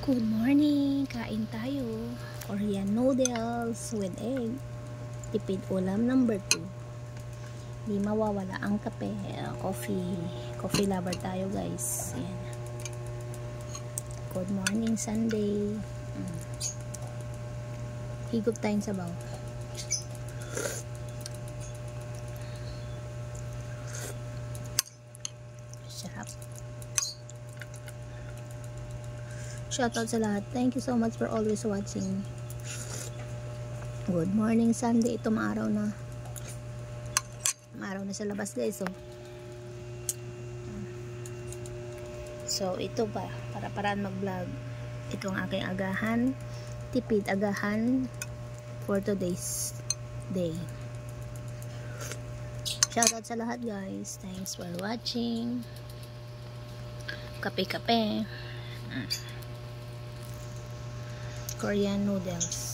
Good morning! Kain tayo. Korean noodles with egg. Tipid ulam number 2. Di mawawala ang kape. Coffee. Coffee lover tayo, guys. Yan. Good morning, Sunday. Higop tayong sabaw. Sarap. Shoutout sa lahat. Thank you so much for always watching. Good morning, Sunday. Ito maaraw na. Maaraw na sa labas, guys. So, ito ba? Para-paraan mag-vlog. Ito ang aking agahan. Tipid agahan for today's day. Shoutout sa lahat, guys. Thanks for watching. Kape-kape. Korean noodles.